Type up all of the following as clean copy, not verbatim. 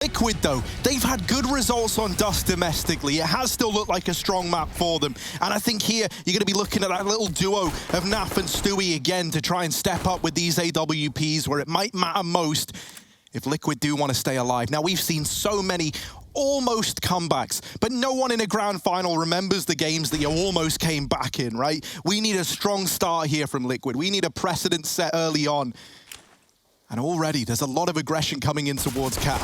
Liquid, though, they've had good results on Dust domestically. It has still looked like a strong map for them. And I think here, you're going to be looking at that little duo of Naf and Stewie again to try and step up with these AWPs where it might matter most if Liquid do want to stay alive. Now, we've seen so many almost comebacks, but no one in a grand final remembers the games that you almost came back in, right? We need a strong start here from Liquid. We need a precedent set early on. And already, there's a lot of aggression coming in towards Cat.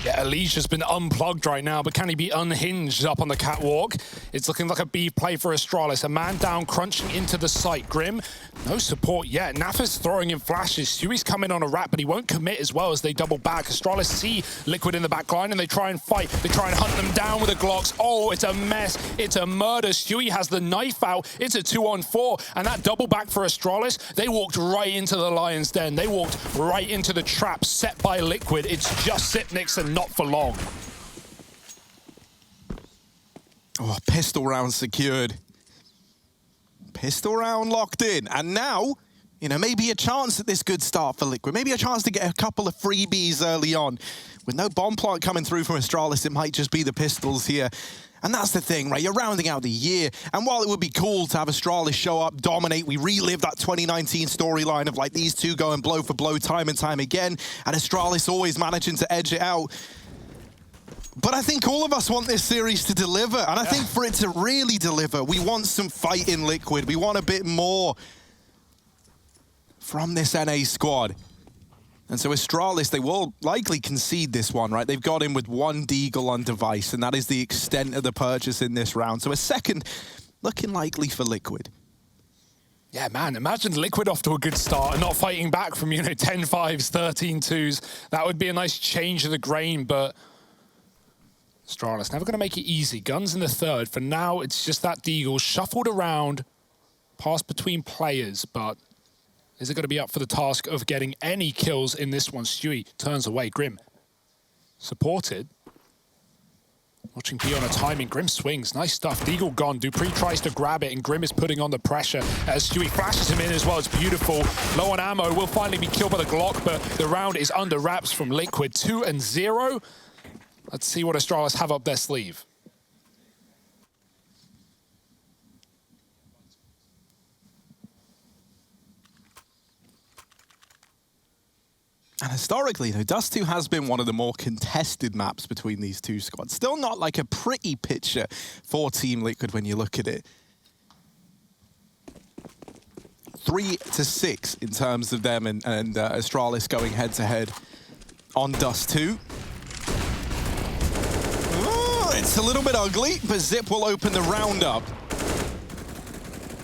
Yeah, Alicia's been unplugged right now, but can he be unhinged up on the catwalk? It's looking like a B play for Astralis. A man down, crunching into the site. Grim, no support yet. Nafa's throwing in flashes. Stewie's coming on a wrap, but he won't commit as well as they double back. Astralis see Liquid in the back line, and they try and fight. They try and hunt them down with the Glocks. Oh, it's a mess. It's a murder. Stewie has the knife out. It's a 2-on-4, and that double back for Astralis, they walked right into the Lion's Den. They walked right into the trap set by Liquid. It's just Sipnix and not for long. Oh, pistol round secured. Pistol round locked in. And now, you know, maybe a chance at this good start for Liquid. Maybe a chance to get a couple of freebies early on. With no bomb plant coming through from Astralis, it might just be the pistols here. And that's the thing, right? You're rounding out the year. And while it would be cool to have Astralis show up, dominate, we relive that 2019 storyline of like these two going blow for blow time and time again, and Astralis always managing to edge it out. But I think all of us want this series to deliver. And I think for it to really deliver, we want some fight in Liquid. We want a bit more from this NA squad. And so Astralis, they will likely concede this one, right? They've got him with one Deagle on device, and that is the extent of the purchase in this round. So a second looking likely for Liquid. Yeah, man, imagine Liquid off to a good start and not fighting back from, 10-5s, 13-2s. That would be a nice change of the grain, but Astralis never going to make it easy. Guns in the third. For now, it's just that Deagle shuffled around, passed between players, but is it going to be up for the task of getting any kills in this one? Stewie turns away. Grim supported. Watching P on a timing. Grim swings. Nice stuff. Deagle gone. Dupree tries to grab it, and Grim is putting on the pressure as Stewie flashes him in as well. It's beautiful. Low on ammo. Will finally be killed by the Glock, but the round is under wraps from Liquid. 2-0. Let's see what Astralis have up their sleeve. And historically, though, Dust 2 has been one of the more contested maps between these two squads. Still not like a pretty picture for Team Liquid when you look at it. 3-6 in terms of them and Astralis going head-to-head on Dust 2. Oh, it's a little bit ugly, but Zip will open the round up.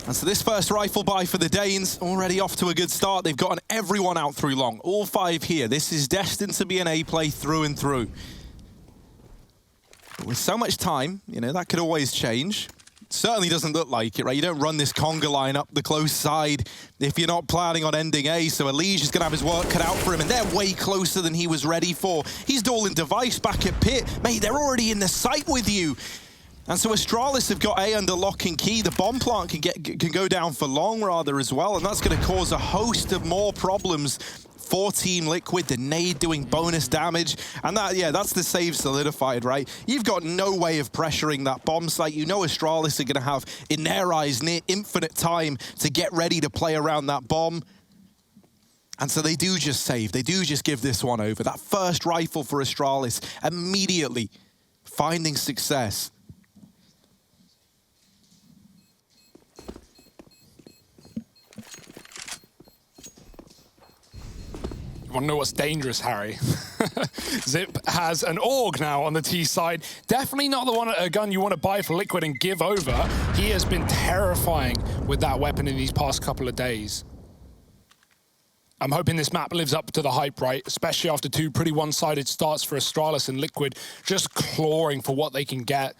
And so this first rifle buy for the Danes, already off to a good start. They've gotten everyone out through long, all 5 here. This is destined to be an A play through and through. But with so much time, that could always change. It certainly doesn't look like it, right? You don't run this conga line up the close side if you're not planning on ending A. So Elige is going to have his work cut out for him, and they're way closer than he was ready for. He's dueling device back at pit. Mate, they're already in the site with you. And so Astralis have got A under lock and key. The bomb plant can go down for long rather as well, and that's going to cause a host of more problems for Team Liquid. The nade doing bonus damage, and that's the save solidified, right? You've got no way of pressuring that bomb site. Astralis are going to have, in their eyes, near infinite time to get ready to play around that bomb. And so they do just save. They do just give this one over. That first rifle for Astralis, immediately finding success. Want to know what's dangerous, Harry? Zip has an AUG now on the T side. Definitely not a gun you want to buy for Liquid and give over. He has been terrifying with that weapon in these past couple of days. I'm hoping this map lives up to the hype, right? Especially after 2 pretty one-sided starts for Astralis and Liquid, just clawing for what they can get.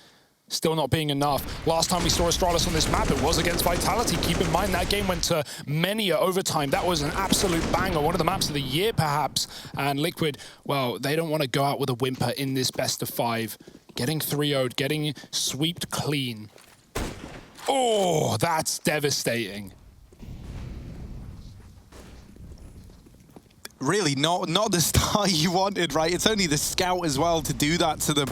Still not being enough. Last time we saw Astralis on this map, it was against Vitality. Keep in mind, that game went to many a overtime. That was an absolute banger. One of the maps of the year, perhaps. And Liquid, well, they don't want to go out with a whimper in this best of 5. Getting 3-0'd, getting sweeped clean. Oh, that's devastating. really not the start you wanted, right? It's only the scout as well to do that to them.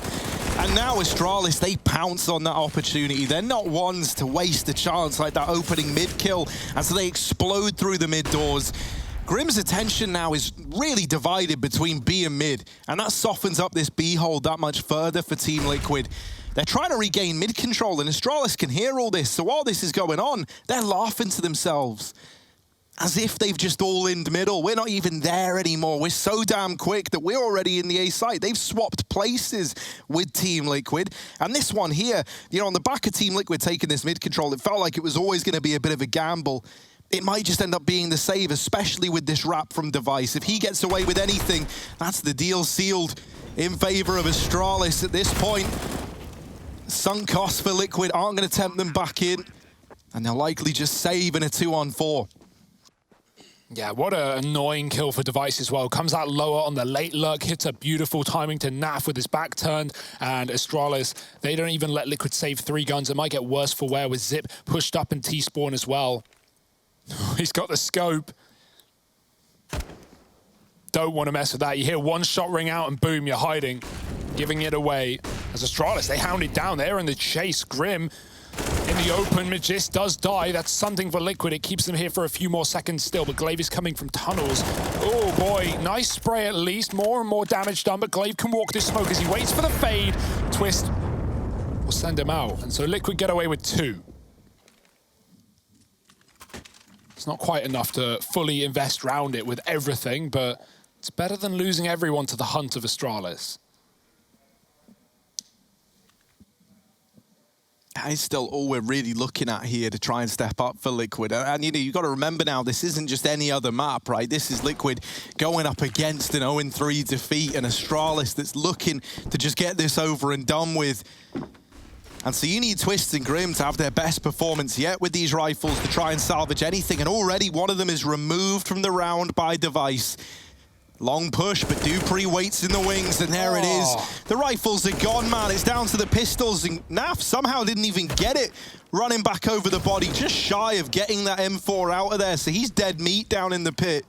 And now Astralis, they pounce on that opportunity. They're not ones to waste a chance like that opening mid kill, and so they explode through the mid doors. Grim's attention now is really divided between B and mid, and that softens up this B hold that much further for Team Liquid. They're trying to regain mid control, and Astralis can hear all this, so while this is going on, they're laughing to themselves. As if they've just all-in middle. We're not even there anymore. We're so damn quick that we're already in the A site. They've swapped places with Team Liquid. And this one here, you know, on the back of Team Liquid taking this mid control, it felt like it was always going to be a bit of a gamble. It might just end up being the save, especially with this wrap from Device. If he gets away with anything, that's the deal sealed in favor of Astralis at this point. Sunk costs for Liquid aren't going to tempt them back in, and they'll likely just save in a 2-on-4. Yeah, what an annoying kill for Device as well. Comes out lower on the late lurk, hits a beautiful timing to Naf with his back turned, and Astralis, they don't even let Liquid save 3 guns. It might get worse for wear with Zip pushed up in T-spawn as well. He's got the scope. Don't want to mess with that. You hear one shot ring out and boom, you're hiding, giving it away. As Astralis, they hound it down. They're in the chase. Grim in the open, Magis does die. That's something for Liquid. It keeps them here for a few more seconds still, but Glaive is coming from tunnels. Oh boy, nice spray at least. More and more damage done, but Glaive can walk this smoke as he waits for the fade. Twist will send him out, and so Liquid get away with 2. It's not quite enough to fully invest round it with everything, but it's better than losing everyone to the hunt of Astralis. That is still all we're really looking at here to try and step up for Liquid. And you know, you've got to remember now, this isn't just any other map, right? This is Liquid going up against an 0-3 defeat and Astralis that's looking to just get this over and done with. And so you need Twist and Grim to have their best performance yet with these rifles to try and salvage anything. And already one of them is removed from the round by Device. Long push, but Dupree waits in the wings, and there it is. The rifles are gone, man. It's down to the pistols, and Naf somehow didn't even get it. Running back over the body, just shy of getting that M4 out of there. So he's dead meat down in the pit.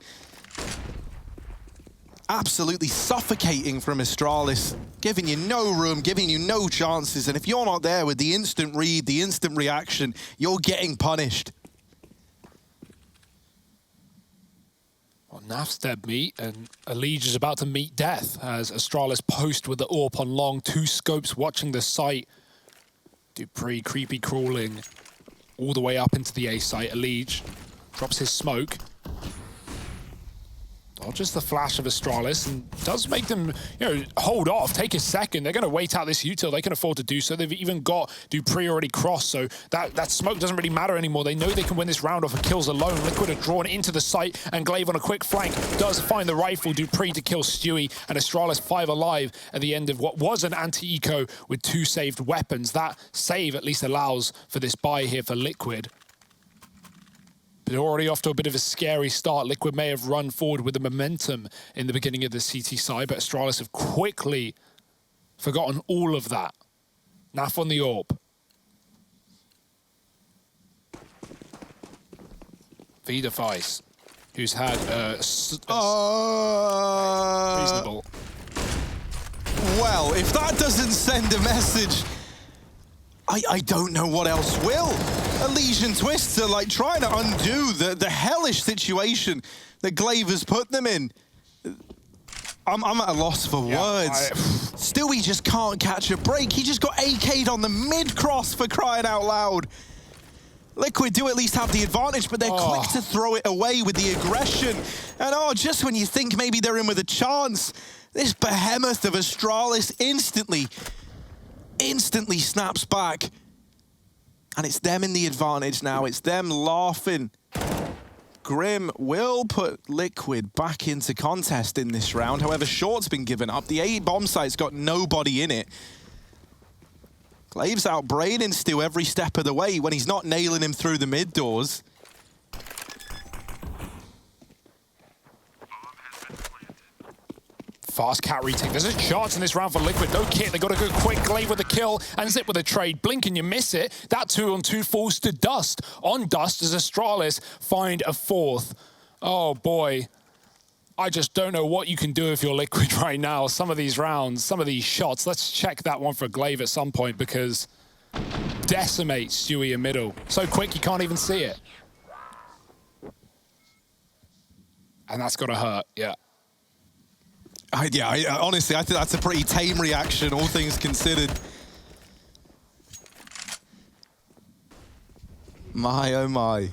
Absolutely suffocating from Astralis, giving you no room, giving you no chances. And if you're not there with the instant read, the instant reaction, you're getting punished. Well, Naf's dead meat, and Elige is about to meet death as Astralis post with the AWP on long, 2 scopes watching the site. Dupree creepy crawling all the way up into the A site. Elige drops his smoke. Dodges the flash of Astralis and does make them, you know, hold off, take a second. They're going to wait out this util. They can afford to do so. They've even got Dupree already crossed, so that smoke doesn't really matter anymore. They know they can win this round off of kills alone. Liquid are drawn into the site, and Glaive on a quick flank does find the rifle. Dupree to kill Stewie, and Astralis 5 alive at the end of what was an anti-eco with 2 saved weapons. That save at least allows for this buy here for Liquid. But already off to a bit of a scary start. Liquid may have run forward with the momentum in the beginning of the CT side, but Astralis have quickly forgotten all of that. Naf on the AWP. V-Device, who's had reasonable. Well, if that doesn't send a message, I don't know what else will. Elysian Twists are like trying to undo the hellish situation that Glaive has put them in. I'm at a loss for words. Stewie just can't catch a break. He just got AK'd on the mid-cross for crying out loud. Liquid do at least have the advantage, but they're quick to throw it away with the aggression. And just when you think maybe they're in with a chance, this behemoth of Astralis instantly snaps back. And it's them in the advantage now. It's them laughing. Grim will put Liquid back into contest in this round. However, Short's been given up. The A bomb site's got nobody in it. Glaive's outbraining Stu every step of the way when he's not nailing him through the mid doors. Fast cat retake. There's a chance in this round for Liquid. No kit. They got to go quick. Glaive with a kill and Zip with a trade. Blink and you miss it. That 2-on-2 falls to dust. On dust as Astralis find a 4th. Oh boy. I just don't know what you can do if you're Liquid right now. Some of these rounds, some of these shots. Let's check that one for Glaive at some point because decimates Stewie in middle. So quick you can't even see it. And that's got to hurt, yeah. Honestly, I think that's a pretty tame reaction, all things considered. My, oh my.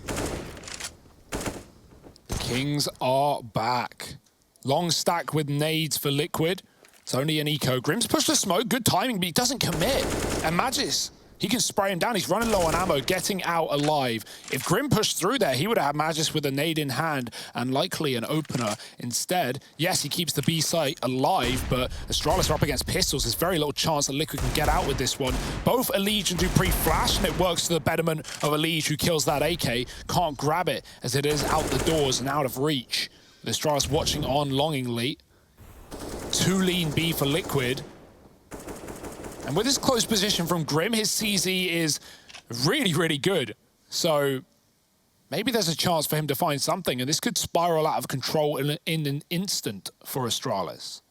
The Kings are back. Long stack with nades for Liquid. It's only an eco. Grim's pushed the smoke, good timing, but he doesn't commit. And Magis, he can spray him down. He's running low on ammo, getting out alive. If Grim pushed through there, he would have had Magis with a nade in hand and likely an opener instead. Yes, he keeps the B site alive, but Astralis are up against pistols. There's very little chance that Liquid can get out with this one. Both Elige and Dupree flash, and it works to the betterment of Elige, who kills that AK. Can't grab it as it is out the doors and out of reach. With Astralis watching on longingly. 2 lean B for Liquid. And with his close position from Grim, his CZ is really, really good. So maybe there's a chance for him to find something, and this could spiral out of control in an instant for Astralis.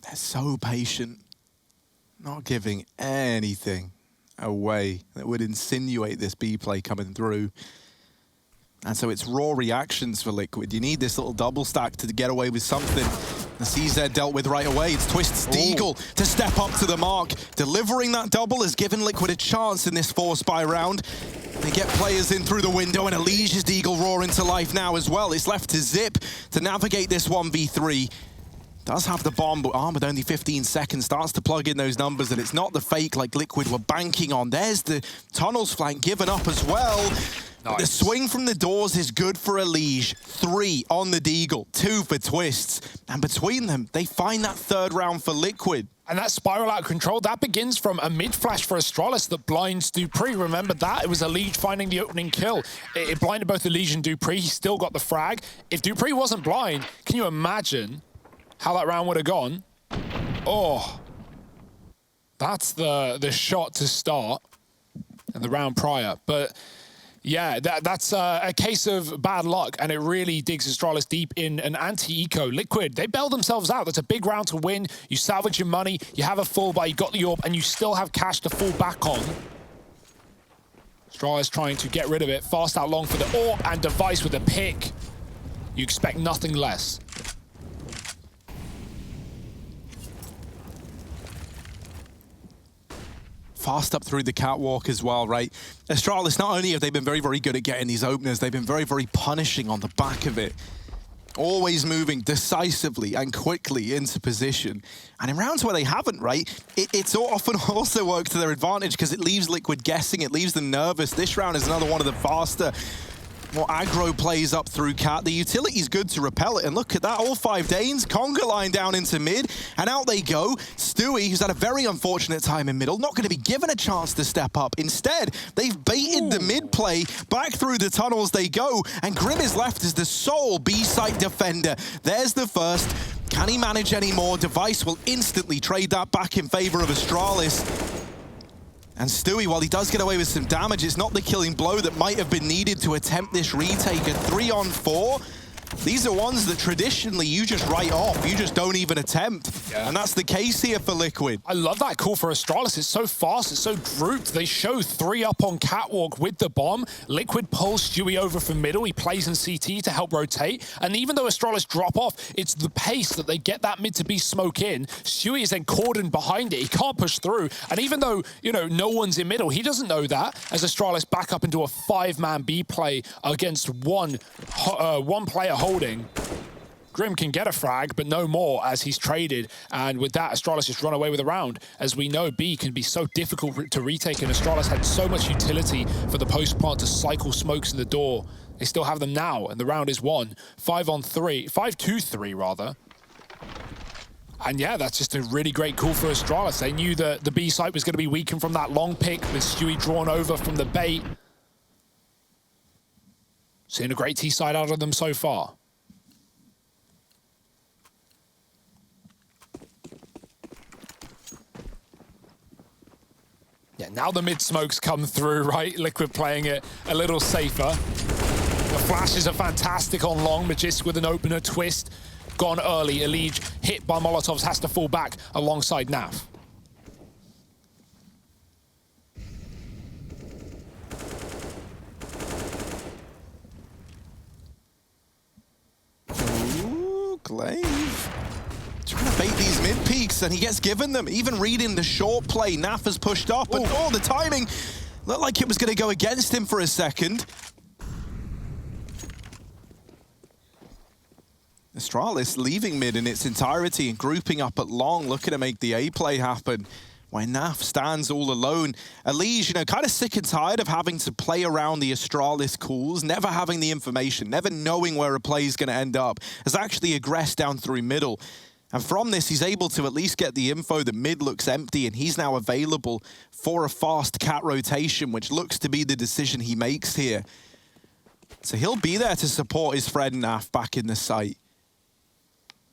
They're so patient, not giving anything away that would insinuate this B play coming through. And so it's raw reactions for Liquid. You need this little double stack to get away with something. The CZ dealt with right away. It's Twist's Deagle to step up to the mark. Delivering that double has given Liquid a chance in this 4-spy round. They get players in through the window, and Elige's Deagle roaring to life now as well. It's left to Zip to navigate this 1v3. Does have the bomb, but Arm with only 15 seconds starts to plug in those numbers, and it's not the fake like Liquid were banking on. There's the tunnels flank given up as well. Nice. The swing from the doors is good for Elige. 3 on the Deagle, 2 for Twists. And between them, they find that 3rd round for Liquid. And that spiral out of control, that begins from a mid-flash for Astralis that blinds Dupree. Remember that? It was Elige finding the opening kill. It blinded both Elige and Dupree. He still got the frag. If Dupree wasn't blind, can you imagine how that round would have gone? Oh, that's the shot to start and the round prior. But yeah, that's a case of bad luck, and it really digs Astralis deep in an anti-eco. Liquid, they bail themselves out. That's a big round to win. You salvage your money, you have a full buy, you got the AWP, and you still have cash to fall back on. Astralis trying to get rid of it. Fast out long for the AWP, and Device with a pick. You expect nothing less. Fast up through the catwalk as well, right? Astralis, not only have they been very, very good at getting these openers, they've been very, very punishing on the back of it. Always moving decisively and quickly into position. And in rounds where they haven't, right, it's often also worked to their advantage because it leaves Liquid guessing, it leaves them nervous. This round is another one of the faster, more aggro plays up through Cat. The utility's good to repel it, and look at that, all 5 Danes, conga line down into mid, and out they go. Stewie, who's had a very unfortunate time in middle, not going to be given a chance to step up. Instead, they've baited the mid play, back through the tunnels they go, and Grim is left as the sole B-site defender. There's the first. Can he manage any more? Device will instantly trade that back in favor of Astralis. And Stewie, while he does get away with some damage, it's not the killing blow that might have been needed to attempt this retake. A 3-on-4. These are ones that traditionally you just write off. You just don't even attempt. Yeah. And that's the case here for Liquid. I love that call for Astralis. It's so fast. It's so grouped. They show 3 up on catwalk with the bomb. Liquid pulls Stewie over from middle. He plays in CT to help rotate. And even though Astralis drop off, it's the pace that they get that mid to B smoke in. Stewie is then cordoned behind it. He can't push through. And even though, you know, no one's in middle, he doesn't know that as Astralis back up into a 5-man B play against one player holding. Grim can get a frag, but no more as he's traded. And with that, Astralis just run away with a round. As we know, B can be so difficult to retake, and Astralis had so much utility for the post-plant to cycle smokes in the door. They still have them now, and the round is won. 5-on-3, 5-2-3 rather. And yeah, that's just a really great call for Astralis. They knew that the B site was going to be weakened from that long pick with Stewie drawn over from the bait. Seeing a great T side out of them so far. Yeah, Now the mid smokes come through, right? Liquid playing it a little safer. The flashes are fantastic on long. Magisk with an opener, Twist gone early. Elige hit by Molotovs, has to fall back alongside Naf. Ooh, Glaive. Trying to bait these mid peaks, and he gets given them. Even reading the short play, Naf has pushed up, but the timing looked like it was going to go against him for a second. Astralis leaving mid in its entirety and grouping up at long, looking to make the A play happen. When Naf stands all alone. Elige, kind of sick and tired of having to play around the Astralis calls, never having the information, never knowing where a play is going to end up, has actually aggressed down through middle. And from this, he's able to at least get the info that mid looks empty, and he's now available for a fast cat rotation, which looks to be the decision he makes here. So he'll be there to support his friend Naf back in the site.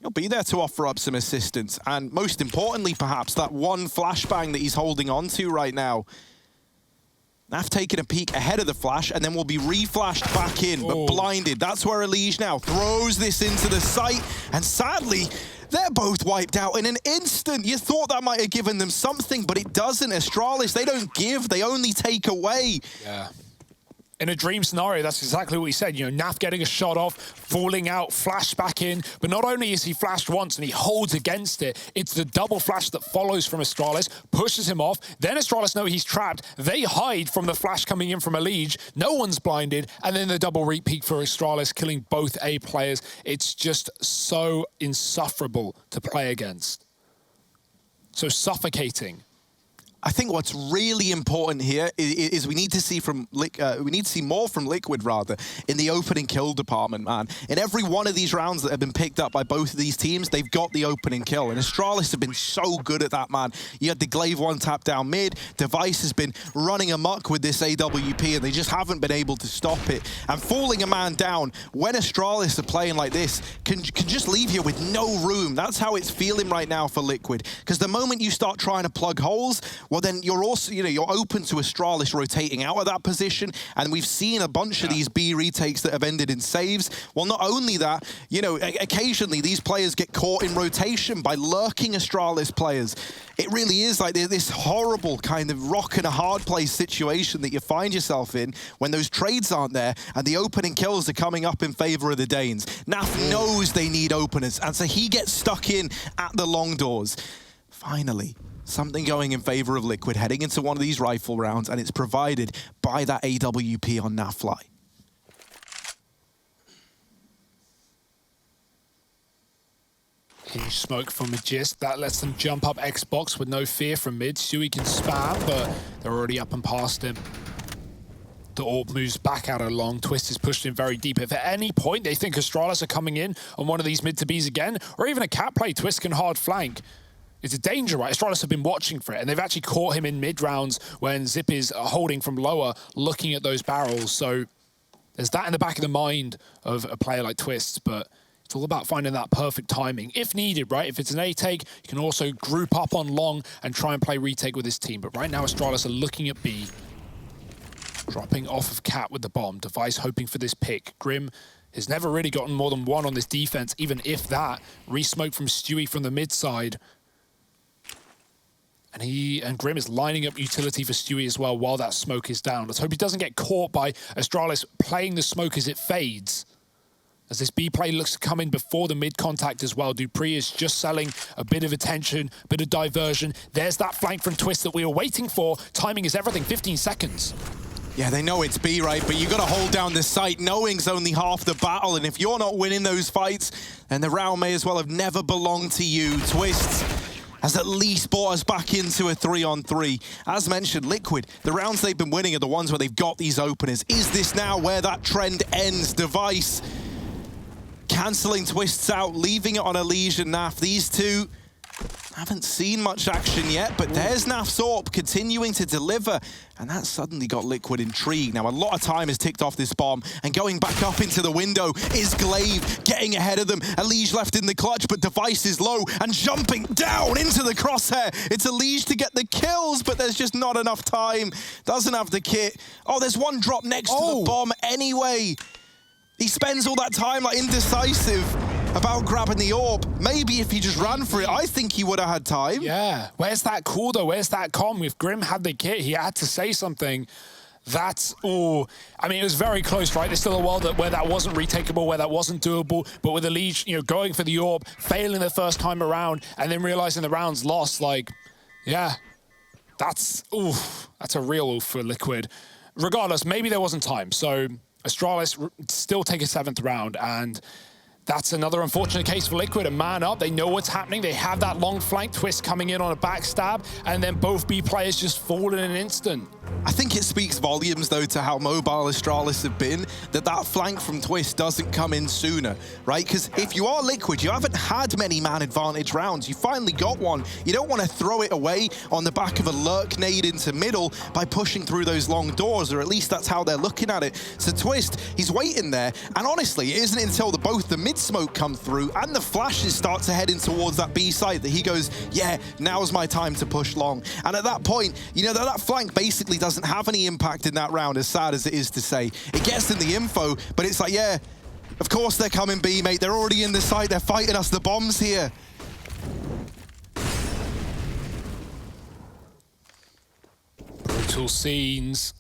He'll be there to offer up some assistance. And most importantly, perhaps, that one flashbang that he's holding on to right now. Naf taking a peek ahead of the flash, and then will be re-flashed back in, but blinded. That's where Elige now throws this into the site, and sadly, they're both wiped out in an instant. You thought that might have given them something, but it doesn't. Astralis, they don't give, they only take away. Yeah. In a dream scenario, that's exactly what he said. Naf getting a shot off, falling out, flash back in. But not only is he flashed once and he holds against it, it's the double flash that follows from Astralis, pushes him off. Then Astralis know he's trapped. They hide from the flash coming in from Elige. No one's blinded. And then the double repeat for Astralis, killing both A players. It's just so insufferable to play against. So suffocating. I think what's really important here is we need to see more from Liquid rather in the opening kill department, man. In every one of these rounds that have been picked up by both of these teams, they've got the opening kill, and Astralis have been so good at that, man. You had the Glaive one tap down mid. Device has been running amok with this AWP, and they just haven't been able to stop it. And falling a man down when Astralis are playing like this can just leave you with no room. That's how it's feeling right now for Liquid, because the moment you start trying to plug holes, well, then you're also, you're open to Astralis rotating out of that position, and we've seen a bunch of these B retakes that have ended in saves. Well, not only that, occasionally these players get caught in rotation by lurking Astralis players. It really is like this horrible kind of rock and a hard place situation that you find yourself in when those trades aren't there and the opening kills are coming up in favor of the Danes. Naf knows they need openers, and so he gets stuck in at the long doors. Finally, something going in favor of Liquid heading into one of these rifle rounds, and it's provided by that AWP on Nafly. Huge smoke from Magisk. That lets them jump up Xbox with no fear from mid. Stewie can spam, but they're already up and past him. The AWP moves back out along. Twist is pushed in very deep. If at any point they think Astralis are coming in on one of these mid to Bs again, or even a cat play, Twist can hard flank. It's a danger, right? Astralis have been watching for it, and they've actually caught him in mid-rounds when Zip is holding from lower, looking at those barrels. So there's that in the back of the mind of a player like Twist, but it's all about finding that perfect timing, if needed, right? If it's an A-take, you can also group up on long and try and play retake with his team. But right now, Astralis are looking at B, dropping off of Cat with the bomb. Device hoping for this pick. Grim has never really gotten more than one on this defense, even if that. Re-smoke from Stewie from the mid side. And Grim is lining up utility for Stewie as well while that smoke is down. Let's hope he doesn't get caught by Astralis playing the smoke as it fades. As this B play looks to come in before the mid contact as well. Dupree is just selling a bit of attention, a bit of diversion. There's that flank from Twist that we were waiting for. Timing is everything, 15 seconds. Yeah, they know it's B, right? But you got to hold down the site. Knowing's only half the battle, and if you're not winning those fights, then the round may as well have never belonged to you. Twist has at least brought us back into a 3-on-3. As mentioned, Liquid, the rounds they've been winning are the ones where they've got these openers. Is this now where that trend ends? Device cancelling Twists out, leaving it on Elige and Naf. These two Haven't seen much action yet, but there's Naf's AWP continuing to deliver, and that suddenly got Liquid intrigued. Now, a lot of time has ticked off this bomb, and going back up into the window is Glaive, getting ahead of them. Elige left in the clutch, but Device is low, and jumping down into the crosshair. It's Elige to get the kills, but there's just not enough time. Doesn't have the kit. Oh, there's one drop next to the bomb anyway. He spends all that time, like, indecisive about grabbing the AWP. Maybe if he just ran for it, I think he would have had time. Yeah. Where's that call, though? Where's that comm? If Grim had the kit, he had to say something. That's, oh, I mean, it was very close, right? There's still a world where that wasn't retakeable, where that wasn't doable, but with Elige, you know, going for the AWP, failing the first time around, and then realizing the round's lost, like, yeah, that's a real oof for Liquid. Regardless, maybe there wasn't time, so Astralis still take a 7th round, and that's another unfortunate case for Liquid. A man up, they know what's happening. They have that long flank twist coming in on a backstab, and then both B players just fall in an instant. I think it speaks volumes, though, to how mobile Astralis have been, that flank from Twist doesn't come in sooner, right? Because if you are Liquid, you haven't had many man advantage rounds. You finally got one. You don't want to throw it away on the back of a lurk nade into middle by pushing through those long doors, or at least that's how they're looking at it. So Twist, he's waiting there, and honestly, it isn't until both the mid-smoke come through and the flashes start to head in towards that B side that he goes, yeah, now's my time to push long. And at that point, you know, that flank basically doesn't have any impact in that round, as sad as it is to say. It gets in the info, but it's like, yeah, of course they're coming B, mate. They're already in the site. They're fighting us. The bomb's here. Brutal scenes.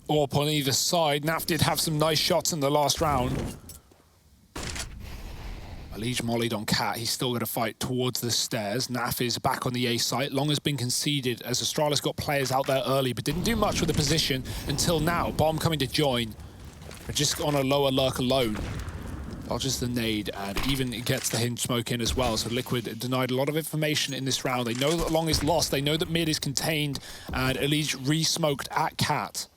AWP on either side. Naf did have some nice shots in the last round. Elige mollied on Cat. He's still going to fight towards the stairs. Naf is back on the A site. Long has been conceded as Astralis got players out there early, but didn't do much with the position until now. Bomb coming to join. But just on a lower lurk alone. Dodges the nade and even gets the hinge smoke in as well. So Liquid denied a lot of information in this round. They know that Long is lost. They know that mid is contained, and Elige re-smoked at Cat.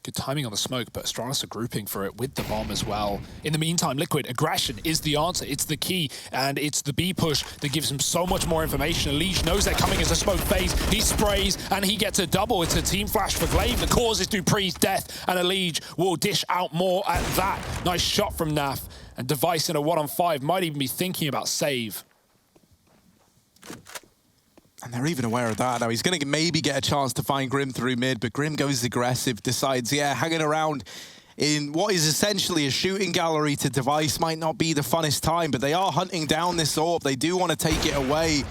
Good timing on the smoke, but Astralis are grouping for it with the bomb as well. In the meantime, Liquid, aggression is the answer. It's the key, and it's the B push that gives him so much more information. Elige knows they're coming as a smoke phase. He sprays, and he gets a double. It's a team flash for Glaive. The cause is Dupree's death, and Elige will dish out more at that. Nice shot from Naf, and Device in a 1-on-5 might even be thinking about save. And they're even aware of that. Now, he's going to maybe get a chance to find Grim through mid, but Grim goes aggressive, decides, yeah, hanging around in what is essentially a shooting gallery to Device might not be the funnest time, but they are hunting down this AWP. They do want to take it away.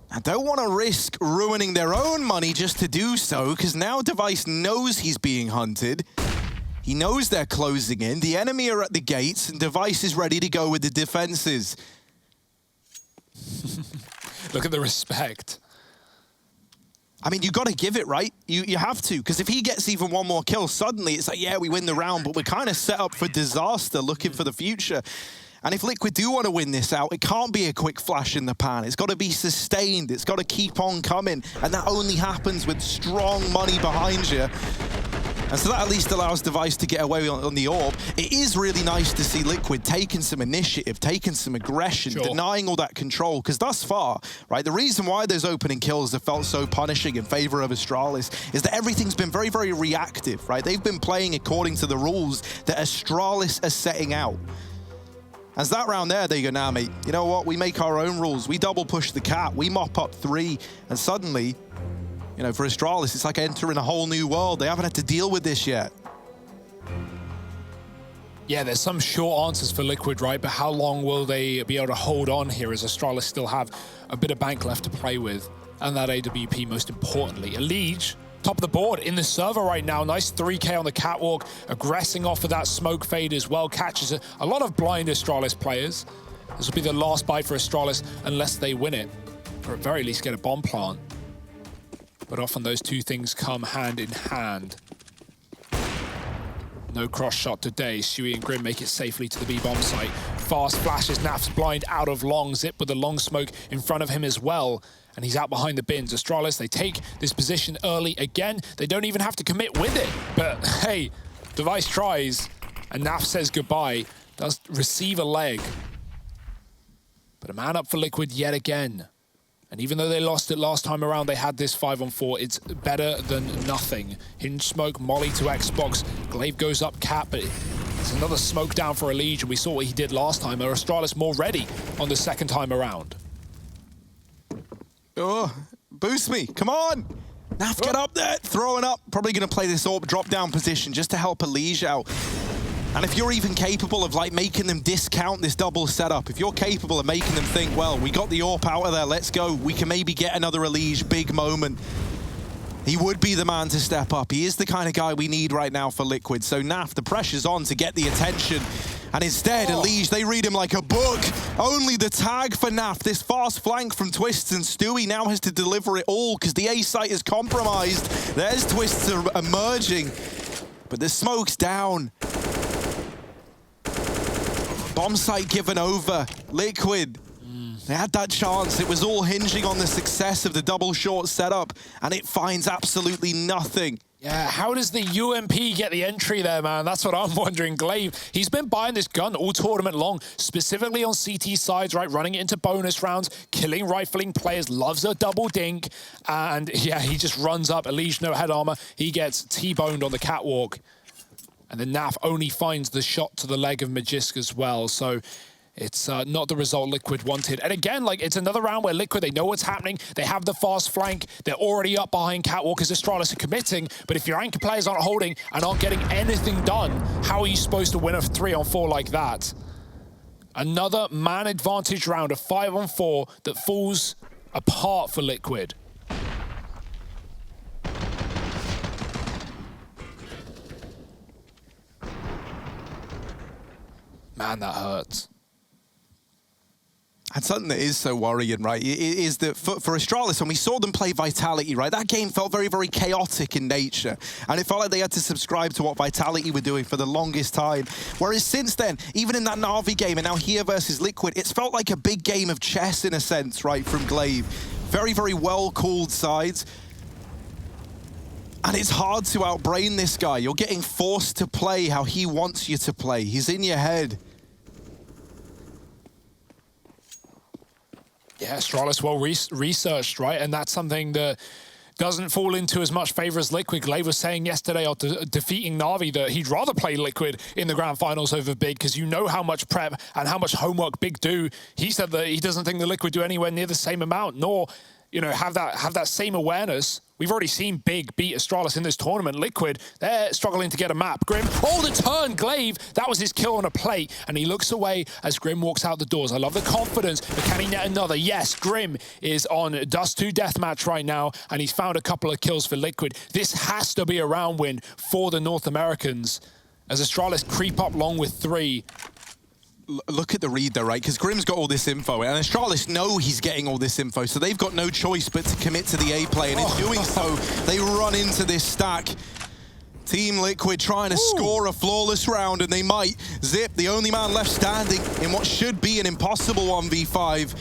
I don't want to risk ruining their own money just to do so, because now Device knows he's being hunted. He knows they're closing in. The enemy are at the gates, and Device is ready to go with the defenses. Look at the respect. I mean, you got to give it, right? You have to, because if he gets even one more kill, suddenly it's like, yeah, we win the round, but we're kind of set up for disaster, looking for the future. And if Liquid do want to win this out, it can't be a quick flash in the pan. It's got to be sustained. It's got to keep on coming. And that only happens with strong money behind you. And so that at least allows Device to get away on the AWP. It is really nice to see Liquid taking some initiative, taking some aggression, denying all that control. Because thus far, right, the reason why those opening kills have felt so punishing in favor of Astralis is that everything's been very, very reactive, right? They've been playing according to the rules that Astralis are setting out. As that round there, they go, nah, mate, you know what? We make our own rules. We double push the Cat. We mop up 3. And suddenly, you know, for Astralis, it's like entering a whole new world. They haven't had to deal with this yet. Yeah, there's some short answers for Liquid, right? But how long will they be able to hold on here as Astralis still have a bit of bank left to play with? And that AWP, most importantly. Elige, top of the board in the server right now. Nice 3K on the catwalk, aggressing off of that smoke fade as well. Catches a lot of blind Astralis players. This will be the last buy for Astralis unless they win it, or at very least get a bomb plant. But often those two things come hand in hand. No cross shot today. Sui and Grim make it safely to the B-bomb site. Fast flashes, Naf's blind out of long. Zip with the long smoke in front of him as well. And he's out behind the bins. Astralis, they take this position early again. They don't even have to commit with it. But hey, Device tries. And Naf says goodbye, does receive a leg. But a man up for Liquid yet again. And even though they lost it last time around, they had this 5-on-4. It's better than nothing. Hinge smoke, molly to Xbox. Glaive goes up cap, but it's another smoke down for Elige, and we saw what he did last time. Astralis more ready on the second time around. Oh, boost me, come on! Naf, get up there, throwing up. Probably gonna play this AWP drop-down position just to help Elige out. And if you're even capable of like making them discount this double setup, if you're capable of making them think, well, we got the AWP out of there, let's go, we can maybe get another Elige big moment. He would be the man to step up. He is the kind of guy we need right now for Liquid. So Naf, the pressure's on to get the attention. And instead, Elige, they read him like a book. Only the tag for Naf. This fast flank from Twists, and Stewie now has to deliver it all because the A site is compromised. There's Twists emerging, but the smoke's down. Bomb site given over. Liquid. They had that chance. It was all hinging on the success of the double short setup, and it finds absolutely nothing. Yeah, how does the UMP get the entry there, man? That's what I'm wondering. Glaive, he's been buying this gun all tournament long, specifically on CT sides, right? Running it into bonus rounds, killing, rifling players, loves a double dink. And yeah, he just runs up. Elige, no head armor. He gets T-boned on the catwalk. And then Naf only finds the shot to the leg of Magisk as well. So it's not the result Liquid wanted. And again, like, it's another round where Liquid, they know what's happening. They have the fast flank. They're already up behind catwalk as Astralis are committing. But if your anchor players aren't holding and aren't getting anything done, how are you supposed to win a 3-on-4 like that? Another man advantage round, a 5-on-4 that falls apart for Liquid. Man, that hurts. And something that is so worrying, right, is that for Astralis, when we saw them play Vitality, right, that game felt very, very chaotic in nature. And it felt like they had to subscribe to what Vitality were doing for the longest time. Whereas since then, even in that Na'Vi game and now here versus Liquid, it's felt like a big game of chess in a sense, right, from Glaive. Very, very well-called sides. And it's hard to outbrain this guy. You're getting forced to play how he wants you to play. He's in your head. Yeah, Astralis well researched, right? And that's something that doesn't fall into as much favor as Liquid. Glaive was saying yesterday after defeating Na'Vi that he'd rather play Liquid in the grand finals over Big because you know how much prep and how much homework Big do. He said that he doesn't think the Liquid do anywhere near the same amount, nor, you know, have that same awareness. We've already seen Big beat Astralis in this tournament. Liquid, they're struggling to get a map. Grim, oh, the turn, Glaive. That was his kill on a plate, and he looks away as Grim walks out the doors. I love the confidence, but can he net another? Yes, Grim is on Dust 2 deathmatch right now, and he's found a couple of kills for Liquid. This has to be a round win for the North Americans as Astralis creep up long with 3. Look at the read though, right? Because Grim's got all this info, and Astralis know he's getting all this info, so they've got no choice but to commit to the A play, and in doing so, they run into this stack. Team Liquid trying to score a flawless round, and they might. Zip, the only man left standing in what should be an impossible 1v5.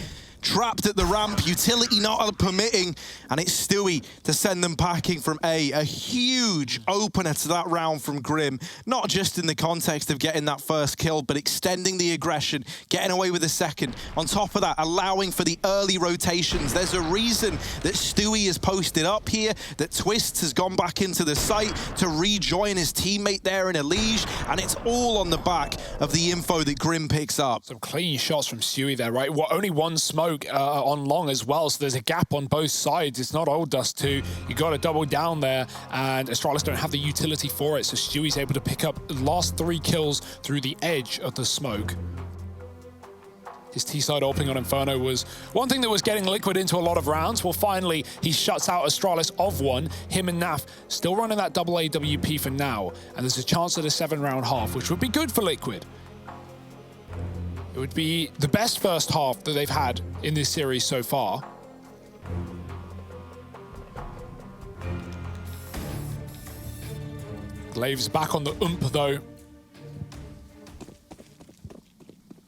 Trapped at the ramp, utility not permitting, and it's Stewie to send them packing from A. A huge opener to that round from Grim, not just in the context of getting that first kill, but extending the aggression, getting away with a second. On top of that, allowing for the early rotations. There's a reason that Stewie is posted up here, that Twists has gone back into the site to rejoin his teammate there in Elige, and it's all on the back of the info that Grim picks up. Some clean shots from Stewie there, right? Well, only one smoke on long as well, so there's a gap on both sides. It's not old Dust 2. You got to double down there, and Astralis don't have the utility for it, so Stewie's able to pick up the last 3 kills through the edge of the smoke. His T-side opening on Inferno was one thing that was getting Liquid into a lot of rounds. Well, finally, he shuts out Astralis of 1. Him and Naf still running that double AWP for now, and there's a chance at a 7-round half, which would be good for Liquid. It would be the best first half that they've had in this series so far. Glaive's back on the ump though.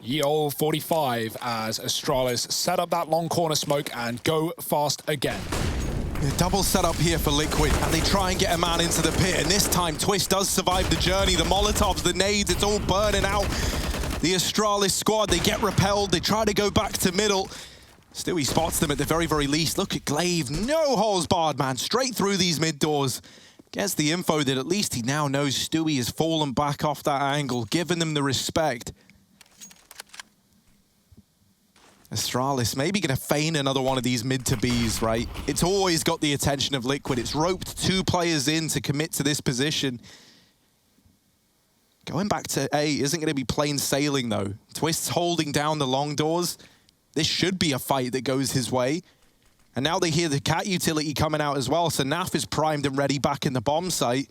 Ye ol' 45 as Astralis set up that long corner smoke and go fast again. Double setup here for Liquid, and they try and get a man into the pit, and this time Twist does survive the journey. The Molotovs, the nades, it's all burning out. The Astralis squad, they get repelled, they try to go back to middle. Stewie spots them at the very, very least. Look at Glaive, no holes barred, man, straight through these mid doors. Gets the info that at least he now knows Stewie has fallen back off that angle, giving them the respect. Astralis maybe going to feign another one of these mid to Bs, right? It's always got the attention of Liquid. It's roped 2 players in to commit to this position. Going back to A isn't going to be plain sailing, though. Twist's holding down the long doors. This should be a fight that goes his way. And now they hear the cat utility coming out as well, so Naf is primed and ready back in the bomb site.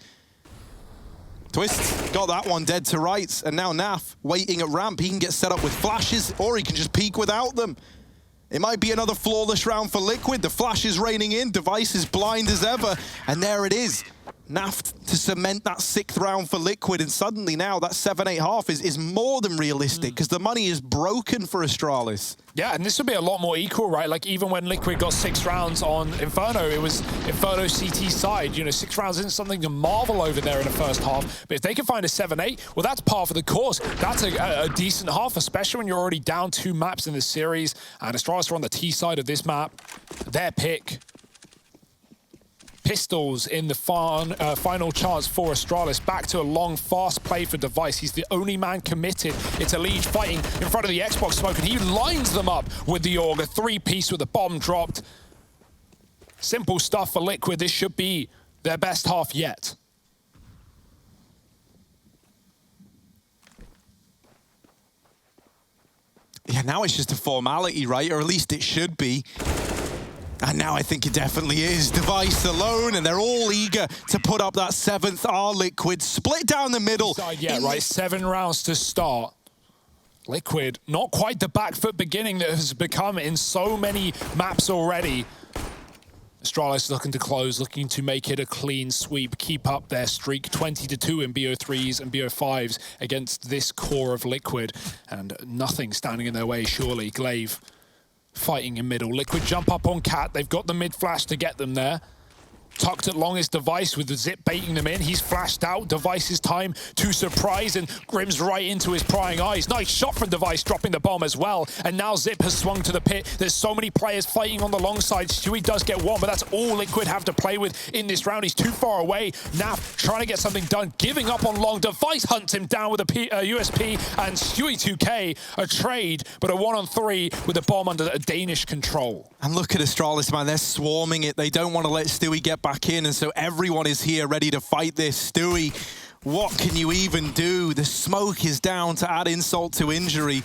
Twist got that one dead to rights, and now Naf waiting at ramp. He can get set up with flashes, or he can just peek without them. It might be another flawless round for Liquid. The flash is raining in, Device is blind as ever, and there it is. Naf to cement that 6th round for Liquid, and suddenly now that 7-8 is more than realistic, because the money is broken for Astralis. Yeah, and this would be a lot more equal, right? Like, even when Liquid got 6 rounds on Inferno, it was Inferno CT side. You know, 6 rounds isn't something to marvel over there in the first half. But if they can find a 7-8, well, that's par for the course. That's a decent half, especially when you're already down 2 maps in the series. And Astralis are on the T side of this map. Their pick. Pistols in the final chance for Astralis. Back to a long, fast play for Device. He's the only man committed. It's Elige fighting in front of the Xbox smoke, and he lines them up with the AUG. A 3-piece with the bomb dropped. Simple stuff for Liquid. This should be their best half yet. Yeah, now it's just a formality, right? Or at least it should be. And now I think it definitely is. Device alone, and they're all eager to put up that 7th R. Liquid. Split down the middle. Yeah, right, 7 rounds to start. Liquid, not quite the back foot beginning that has become in so many maps already. Astralis looking to close, looking to make it a clean sweep, keep up their streak, 20-2 in BO3s and BO5s against this core of Liquid. And nothing standing in their way, surely. Glaive fighting in middle. Liquid jump up on Cat. They've got the mid flash to get them there. Tucked at long is Device with the zip baiting them in. He's flashed out. Device's time to surprise, and Grim's right into his prying eyes. Nice shot from Device, dropping the bomb as well. And now Zip has swung to the pit. There's so many players fighting on the long side. Stewie does get one, but that's all Liquid have to play with in this round. He's too far away. Naf trying to get something done, giving up on long. Device hunts him down with a USP, and Stewie 2K, a trade, but a 1-on-3 with the bomb under a Danish control. And look at Astralis, man. They're swarming it. They don't want to let Stewie get back in, and so everyone is here ready to fight this. Stewie, what can you even do? The smoke is down to add insult to injury.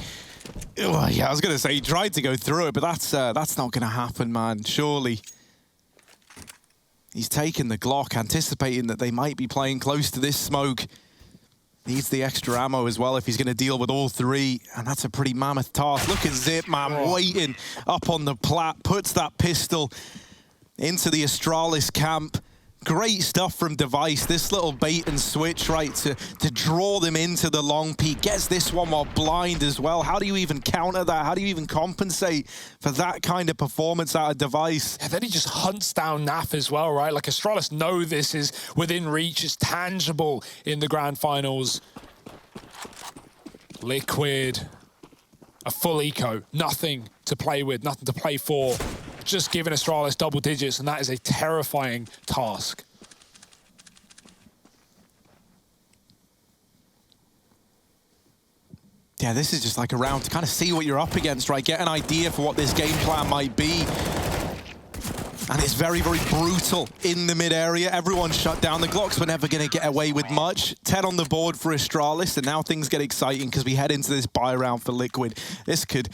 Ugh, yeah, I was going to say he tried to go through it, but that's not going to happen, man, surely. He's taken the Glock, anticipating that they might be playing close to this smoke. Needs the extra ammo as well if he's going to deal with all 3, and that's a pretty mammoth task. Look at Zip, man, waiting up on the plat, puts that pistol into the Astralis camp. Great stuff from Device. This little bait and switch, right, to draw them into the long peak. Gets this one while blind as well. How do you even counter that? How do you even compensate for that kind of performance out of Device? And then he just hunts down Naf as well, right? Like, Astralis know this is within reach. It's tangible in the grand finals. Liquid, a full eco. Nothing to play with, nothing to play for. Just giving Astralis double digits, and that is a terrifying task. Yeah, this is just like a round to kind of see what you're up against, right? Get an idea for what this game plan might be. And it's very, very brutal in the mid area. Everyone shut down. The Glocks were never going to get away with much. 10 on the board for Astralis, and now things get exciting because we head into this buy round for Liquid. This could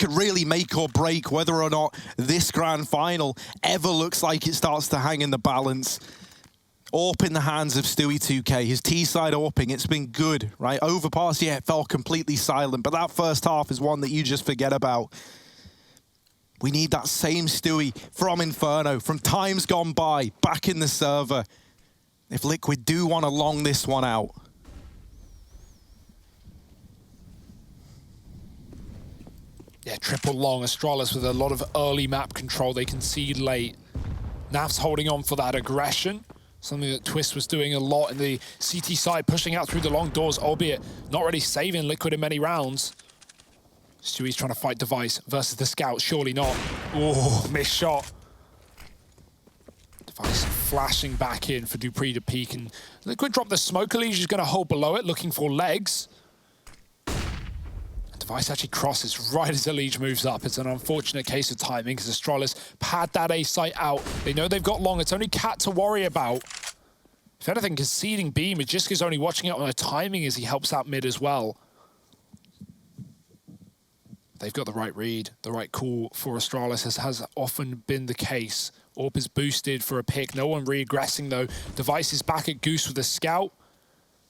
really make or break whether or not this grand final ever looks like it starts to hang in the balance. AWP in the hands of Stewie 2K. His T-side AWPing, it's been good, right? Overpass, yeah, it fell completely silent, but that first half is one that you just forget about. We need that same Stewie from Inferno, from times gone by, back in the server. If Liquid do want to long this one out. Yeah, triple long. Astralis with a lot of early map control. They concede late. Naf's holding on for that aggression. Something that Twist was doing a lot in the CT side, pushing out through the long doors, albeit not really saving Liquid in many rounds. Stewie's trying to fight Device versus the Scout, surely not. Oh, missed shot. Device flashing back in for Dupree to peek, and Liquid drop the smoke. Elige is going to hold below it, looking for legs. Device actually crosses right as Elige moves up. It's an unfortunate case of timing because Astralis pad that A site out. They know they've got long. It's only Cat to worry about. If anything, conceding B, Magiska's only watching out on the timing as he helps out mid as well. They've got the right read, the right call for Astralis, as has often been the case. Orp is boosted for a pick. No one regressing though. Device is back at Goose with a Scout.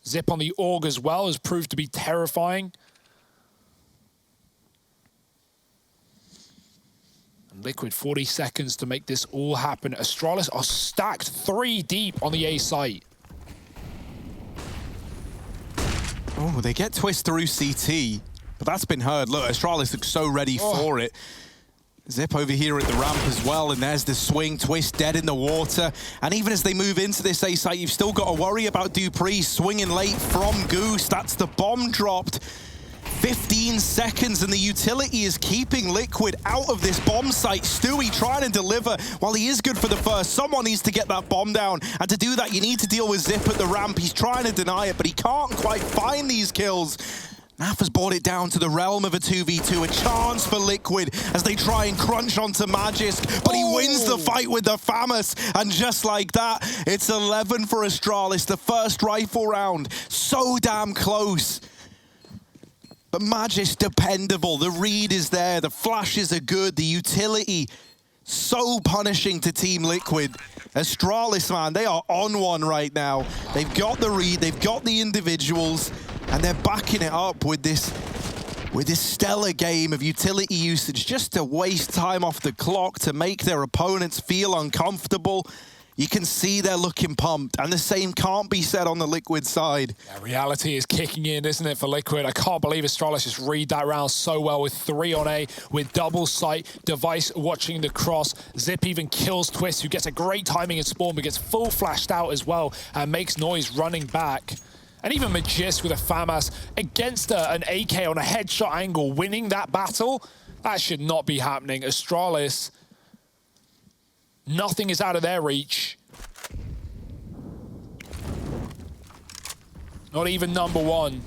Zip on the Org as well has proved to be terrifying. Liquid 40 seconds to make this all happen. Astralis are stacked 3 deep on the A site. Oh, they get Twist through CT, but that's been heard. Look, Astralis looks so ready for it. Zip over here at the ramp as well, and there's the swing. Twist dead in the water. And even as they move into this A site, you've still got to worry about Dupree swinging late from Goose. That's the bomb dropped. 15 seconds and the utility is keeping Liquid out of this bomb site. Stewie trying to deliver while he is good for the first. Someone needs to get that bomb down, and to do that you need to deal with Zip at the ramp. He's trying to deny it, but he can't quite find these kills. Naf has brought it down to the realm of a 2v2, a chance for Liquid as they try and crunch onto Magisk, but he wins the fight with the FAMAS, and just like that, it's 11 for Astralis, the first rifle round. So damn close. But Magisk dependable, the read is there, the flashes are good, the utility so punishing to Team Liquid. Astralis, man, they are on one right now. They've got the read, they've got the individuals, and they're backing it up with this stellar game of utility usage just to waste time off the clock, to make their opponents feel uncomfortable. You can see they're looking pumped, and the same can't be said on the Liquid side. Yeah, reality is kicking in, isn't it, for Liquid? I can't believe Astralis just read that round so well with 3 on A, with double sight, Device watching the cross. Zip even kills Twist, who gets a great timing at spawn, but gets full flashed out as well, and makes noise running back. And even Magisk with a FAMAS against an AK on a headshot angle, winning that battle. That should not be happening. Astralis, nothing is out of their reach. Not even number 1.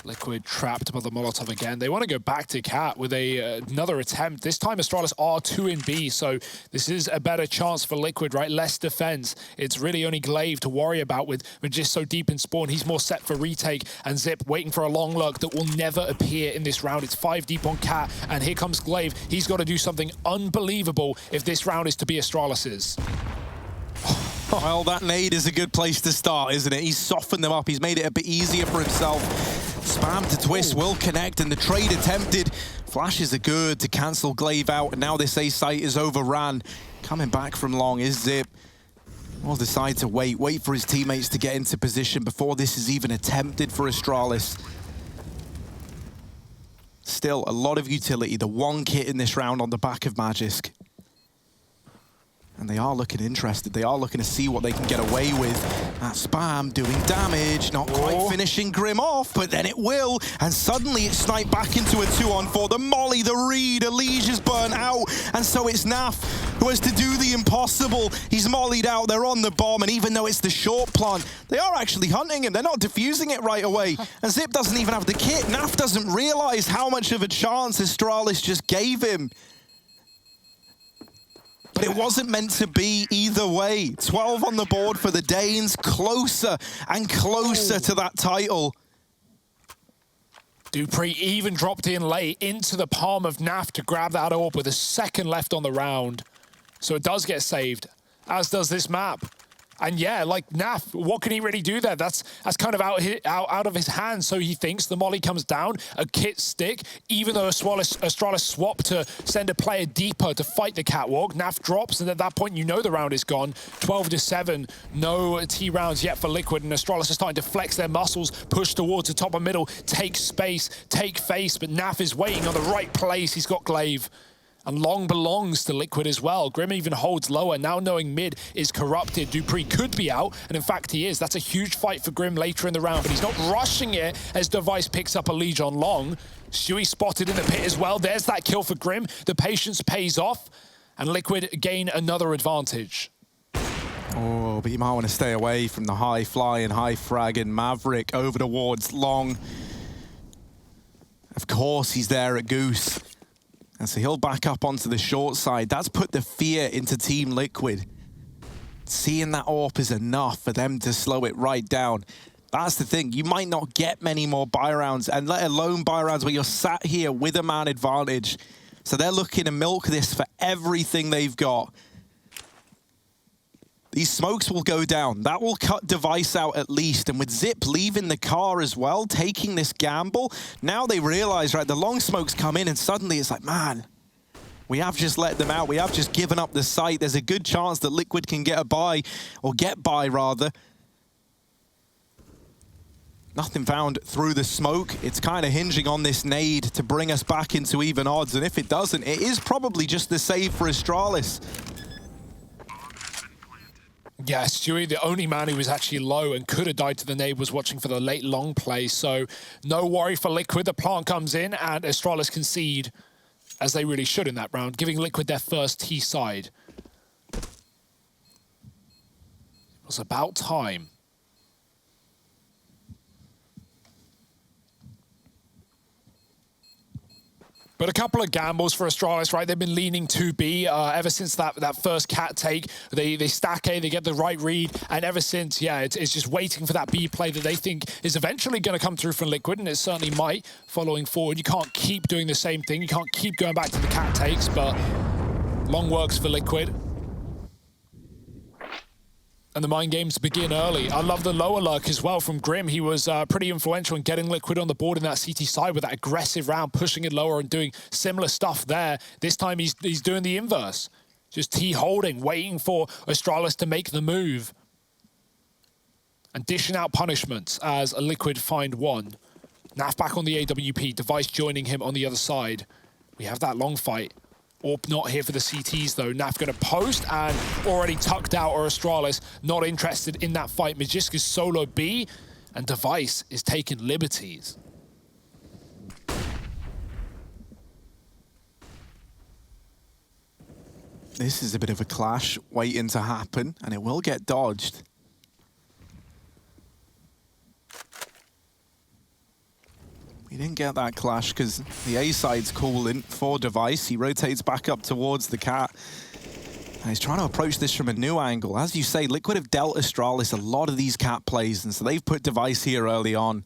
Liquid trapped by the Molotov again. They want to go back to Cat with another attempt. This time Astralis are 2 in B, so this is a better chance for Liquid, right? Less defense. It's really only Glaive to worry about with just so deep in spawn. He's more set for retake, and Zip waiting for a long lurk that will never appear in this round. It's 5 deep on Cat, and here comes Glaive. He's got to do something unbelievable if this round is to be Astralis's. Well, that nade is a good place to start, isn't it? He's softened them up. He's made it a bit easier for himself. Spam to Twist will connect, and the trade attempted. Flashes are good to cancel Glaive out, and now this A site is overran. Coming back from long is Zip. Will decide to wait for his teammates to get into position before this is even attempted for Astralis. Still, a lot of utility. The 1 kit in this round on the back of Magisk. And they are looking interested. They are looking to see what they can get away with. That Spam doing damage, not quite finishing Grim off, but then it will. And suddenly it's sniped back into a 2-on-4. The molly, the read, Elige is burnt out. And so it's Naf who has to do the impossible. He's mollied out, they're on the bomb, and even though it's the short plant, they are actually hunting him. They're not defusing it right away. And Zip doesn't even have the kit. Naf doesn't realize how much of a chance Astralis just gave him. But it wasn't meant to be either way. 12 on the board for the Danes, closer and closer to that title. Dupree even dropped in late into the palm of Naf to grab that orb with a second left on the round. So it does get saved, as does this map. And yeah, like Naf, what can he really do there? That's kind of out of his hands. So he thinks the molly comes down, a kit stick, even though Astralis swapped to send a player deeper to fight the catwalk. Naf drops, and at that point, you know the round is gone. 12-7, no T rounds yet for Liquid, and Astralis are starting to flex their muscles, push towards the top of middle, take space, take face, but Naf is waiting on the right place. He's got Glaive. And Long belongs to Liquid as well. Grim even holds lower, now knowing mid is corrupted. Dupree could be out, and in fact he is. That's a huge fight for Grim later in the round, but he's not rushing it as Device picks up a lead on Long. Stewie spotted in the pit as well. There's that kill for Grim. The patience pays off, and Liquid gain another advantage. Oh, but you might want to stay away from the high fly and high frag and Maverick over towards Long. Of course he's there at Goose. And so he'll back up onto the short side. That's put the fear into Team Liquid. Seeing that AWP is enough for them to slow it right down. That's the thing. You might not get many more buy rounds, and let alone buy rounds where you're sat here with a man advantage. So they're looking to milk this for everything they've got. These smokes will go down. That will cut Device out at least. And with Zip leaving the car as well, taking this gamble, now they realize, right, the long smokes come in and suddenly it's like, man, we have just let them out. We have just given up the site. There's a good chance that Liquid can get a buy, or get by rather. Nothing found through the smoke. It's kind of hinging on this nade to bring us back into even odds. And if it doesn't, it is probably just the save for Astralis. Yeah, Stewie, the only man who was actually low and could have died to the nade, was watching for the late long play. So no worry for Liquid. The plant comes in and Astralis concede, as they really should in that round, giving Liquid their first T side. It was about time. But a couple of gambles for Astralis, right? They've been leaning 2B ever since that first cat take. They stack A, they get the right read, and ever since, yeah, it's just waiting for that B play that they think is eventually going to come through from Liquid, and it certainly might following forward. You can't keep doing the same thing. You can't keep going back to the cat takes, but Long works for Liquid. And the mind games begin early. I love the lower lurk as well from Grim. He was pretty influential in getting Liquid on the board in that CT side with that aggressive round, pushing it lower and doing similar stuff there. This time he's doing the inverse. Just T holding, waiting for Astralis to make the move. And dishing out punishments as a Liquid find one. Naf back on the AWP, Device joining him on the other side. We have that long fight. AWP not here for the CTs though. Naf going to post and already tucked out, or Astralis not interested in that fight. Magiska's solo B, and Device is taking liberties. This is a bit of a clash waiting to happen, and it will get dodged. He didn't get that clash because the A side's cooling for Device. He rotates back up towards the cat. And he's trying to approach this from a new angle. As you say, Liquid have dealt Astralis a lot of these cat plays, and so they've put Device here early on.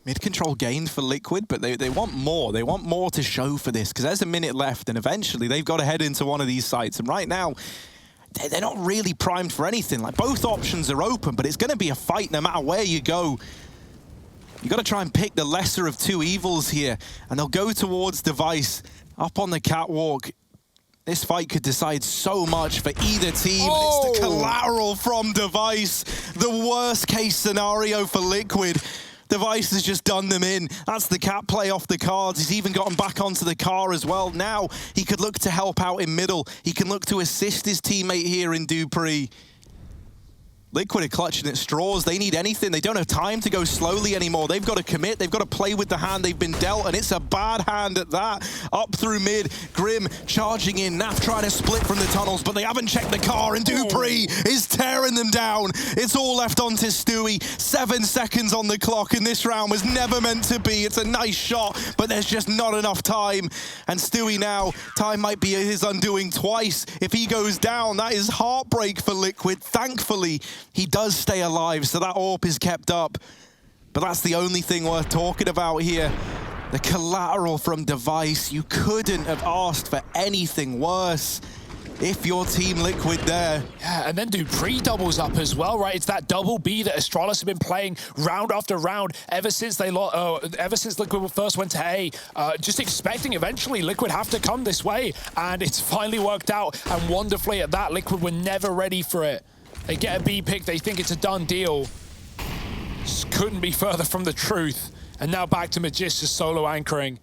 Mid-control gained for Liquid, but they want more. They want more to show for this, because there's a minute left, and eventually they've got to head into one of these sites. And right now, they're not really primed for anything. Like, both options are open, but it's going to be a fight no matter where you go. You got to try and pick the lesser of two evils here, and they'll go towards Device up on the catwalk. This fight could decide so much for either team. Oh. It's the collateral from Device. The worst case scenario for Liquid. Device has just done them in. That's the cat play off the cards. He's even gotten back onto the car as well. Now he could look to help out in middle. He can look to assist his teammate here in Dupree. Liquid are clutching at straws. They need anything. They don't have time to go slowly anymore. They've got to commit. They've got to play with the hand they've been dealt, and it's a bad hand at that. Up through mid, Grim charging in. Naf trying to split from the tunnels, but they haven't checked the car, and Dupree is tearing them down. It's all left onto Stewie. 7 seconds on the clock, and this round was never meant to be. It's a nice shot, but there's just not enough time. And Stewie now, time might be his undoing twice. If he goes down, that is heartbreak for Liquid. Thankfully, he does stay alive, so that AWP is kept up. But that's the only thing worth talking about here. The collateral from Device, you couldn't have asked for anything worse. If your Team Liquid there. Yeah, and then do pre-doubles up as well, right? It's that double B that Astralis have been playing round after round ever since Liquid first went to A. Just expecting eventually Liquid have to come this way, and it's finally worked out. And wonderfully at that, Liquid were never ready for it. They get a B pick, they think it's a done deal. Just couldn't be further from the truth. And now back to Magis just solo anchoring.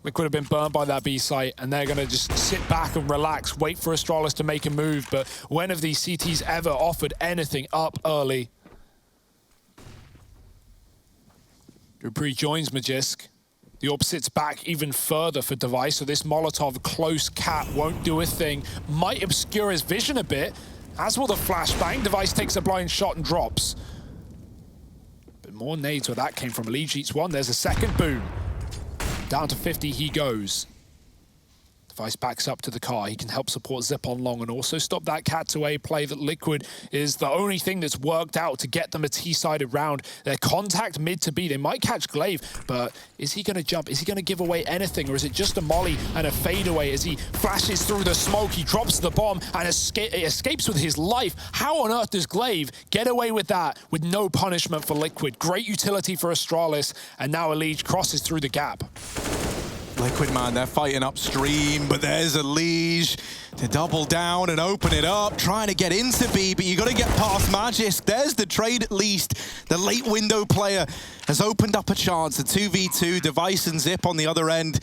Liquid have been burned by that B site, and they're going to just sit back and relax, wait for Astralis to make a move. But when have these CTs ever offered anything up early? Dupree joins Magisk. The orb sits back even further for Device, so this Molotov close cat won't do a thing. Might obscure his vision a bit, as will the flashbang. Device takes a blind shot and drops. But more nades where that came from. Leech eats one, there's a second, boom. Down to 50 he goes. Device backs up to the car. He can help support Zip on long and also stop that cat to A play that Liquid is the only thing that's worked out to get them a T-sided round. Their contact mid to B. They might catch Glaive, but is he going to jump? Is he going to give away anything, or is it just a molly and a fadeaway as he flashes through the smoke? He drops the bomb and escapes with his life. How on earth does Glaive get away with that with no punishment for Liquid? Great utility for Astralis, and now Elige crosses through the gap. Liquid, man, they're fighting upstream, but there's Elige to double down and open it up, trying to get into B, but you got to get past Magisk. There's the trade at least. The late window player has opened up a chance, a 2v2, Device and Zip on the other end.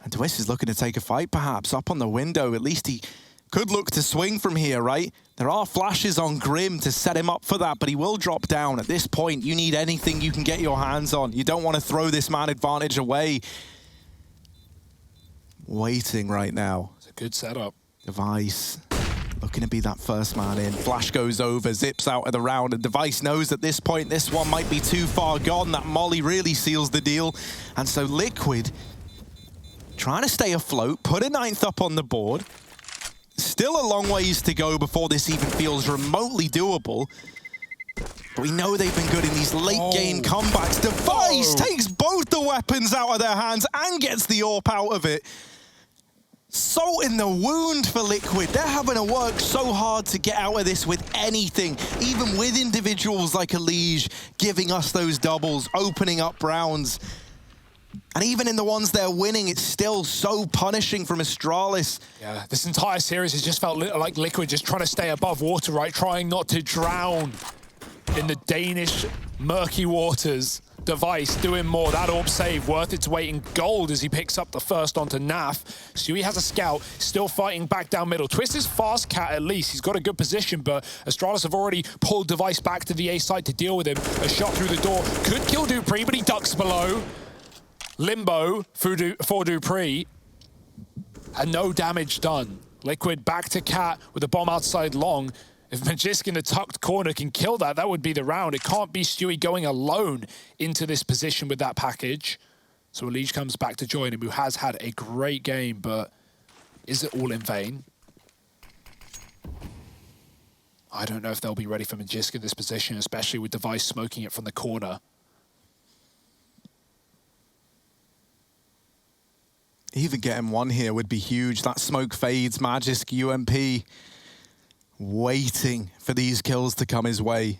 And Twist is looking to take a fight, perhaps, up on the window. At least he could look to swing from here, right? There are flashes on Grim to set him up for that, but he will drop down. At this point, you need anything you can get your hands on. You don't want to throw this man advantage away. Waiting right now. It's a good setup. Device looking to be that first man in. Flash goes over, Zips out of the round, and Device knows at this point this one might be too far gone. That molly really seals the deal. And so Liquid trying to stay afloat, put a 9th up on the board. Still a long ways to go before this even feels remotely doable. But we know they've been good in these late game comebacks. Device takes both the weapons out of their hands and gets the AWP out of it. Salt in the wound for Liquid. They're having to work so hard to get out of this with anything, even with individuals like Elige giving us those doubles, opening up rounds. And even in the ones they're winning, it's still so punishing from Astralis. Yeah, this entire series has just felt like Liquid just trying to stay above water, right? Trying not to drown in the Danish murky waters. Device doing more. That orb save worth its weight in gold as he picks up the first onto Naf. Stewie has a scout, still fighting back down middle. Twist is fast cat at least. He's got a good position, but Astralis have already pulled Device back to the A side to deal with him. A shot through the door could kill Dupree, but he ducks below. Limbo for Dupree. And no damage done. Liquid back to Cat with a bomb outside long. If Magisk in the tucked corner can kill that, that would be the round. It can't be Stewie going alone into this position with that package. So Elige comes back to join him, who has had a great game, but is it all in vain? I don't know if they'll be ready for Magisk in this position, especially with Device smoking it from the corner. Even getting one here would be huge. That smoke fades, Magisk, UMP. Waiting for these kills to come his way.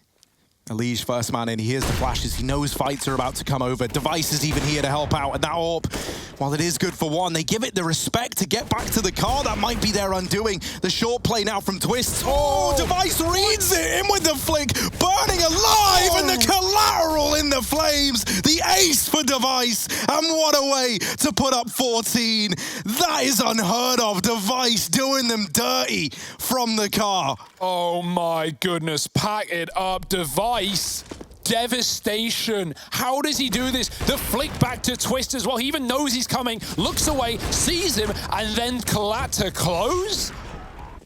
Elige first man in, he hears the flashes, he knows fights are about to come over. Device is even here to help out, and that AWP, while it is good for one, they give it the respect to get back to the car. That might be their undoing. The short play now from Twist. Oh, Device reads it in with the flick, burning alive, and the collateral in the flames. The ace for Device, and what a way to put up 14. That is unheard of. Device doing them dirty from the car. Oh my goodness, pack it up, Device. Devastation. How does he do this? The flick back to Twist as well. He even knows he's coming, looks away, sees him, and then collat to close?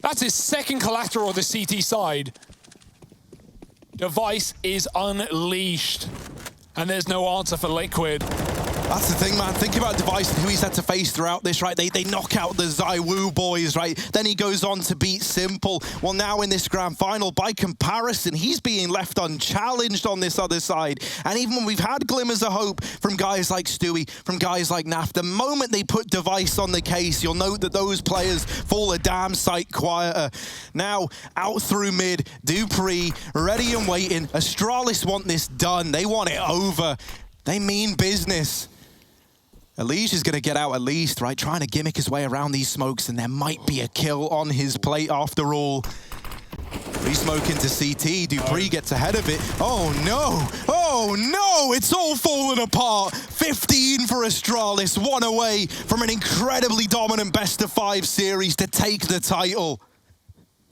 That's his second collateral on the CT side. Device is unleashed. And there's no answer for Liquid. That's the thing, man. Think about Device and who he's had to face throughout this, right? They knock out the ZywOo boys, right? Then he goes on to beat Simple. Well, now in this grand final, by comparison, he's being left unchallenged on this other side. And even when we've had glimmers of hope from guys like Stewie, from guys like Naf, the moment they put Device on the case, you'll note that those players fall a damn sight quieter. Now, out through mid, Dupree, ready and waiting. Astralis want this done. They want it over. They mean business. Elige is going to get out at least, right? Trying to gimmick his way around these smokes, and there might be a kill on his plate after all. Re-smoke into CT. Dupree gets ahead of it. Oh, no. Oh, no. It's all falling apart. 15 for Astralis. One away from an incredibly dominant best-of-5 series to take the title.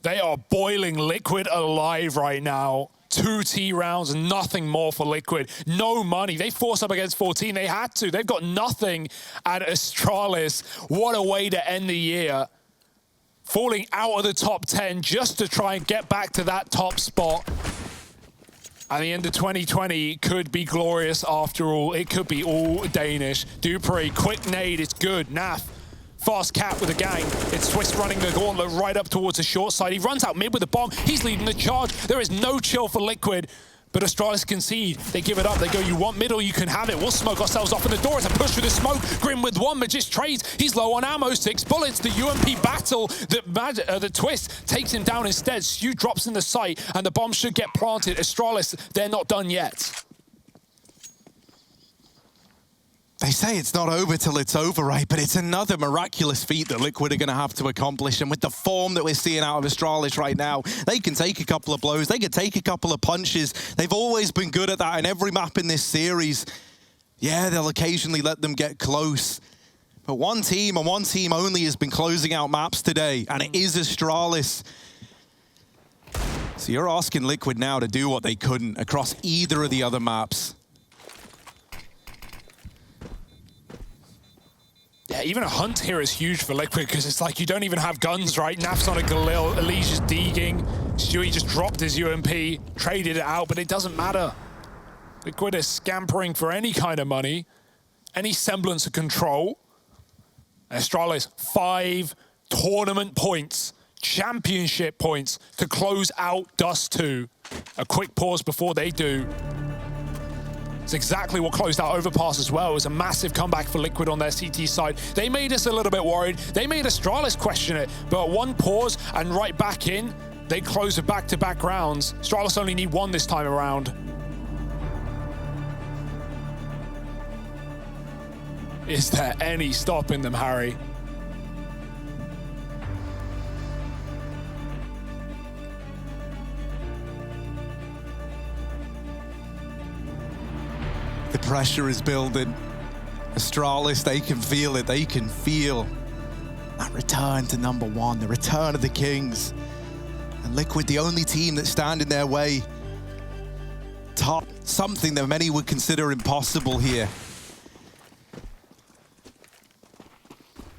They are boiling Liquid alive right now. 2 T rounds, nothing more for Liquid. No money. They forced up against 14. They had to. They've got nothing at Astralis. What a way to end the year. Falling out of the top 10 just to try and get back to that top spot. And the end of 2020 could be glorious after all. It could be all Danish. Dupree, quick nade, it's good. Naf, fast cap with a gang. It's Twist running the gauntlet right up towards the short side. He runs out mid with a bomb. He's leading the charge. There is no chill for Liquid. But Astralis concede. They give it up. They go, you want middle, you can have it. We'll smoke ourselves off in the door. It's a push through the smoke. Grim with one, Magist trades. He's low on ammo, 6 bullets. The UMP battle, the Twist takes him down instead. Stu drops in the site, and the bomb should get planted. Astralis, they're not done yet. They say it's not over till it's over, right? But it's another miraculous feat that Liquid are going to have to accomplish. And with the form that we're seeing out of Astralis right now, they can take a couple of blows. They can take a couple of punches. They've always been good at that in every map in this series. Yeah, they'll occasionally let them get close. But one team, and one team only, has been closing out maps today, and it is Astralis. So you're asking Liquid now to do what they couldn't across either of the other maps. Yeah, even a hunt here is huge for Liquid because it's like you don't even have guns, right? Naf's on a Galil, Elige is deeging. Stewie just dropped his UMP, traded it out, but it doesn't matter. Liquid is scampering for any kind of money, any semblance of control. Astralis, 5 tournament points, championship points to close out Dust 2. A quick pause before they do. It's exactly what closed out Overpass as well. It was a massive comeback for Liquid on their CT side. They made us a little bit worried. They made Astralis question it, but one pause and right back in, they close with back-to-back rounds. Astralis only need 1 this time around. Is there any stopping them, Harry? The pressure is building. Astralis, they can feel it. They can feel that return to #1, the return of the Kings. And Liquid, the only team that stand in their way. Top, something that many would consider impossible here.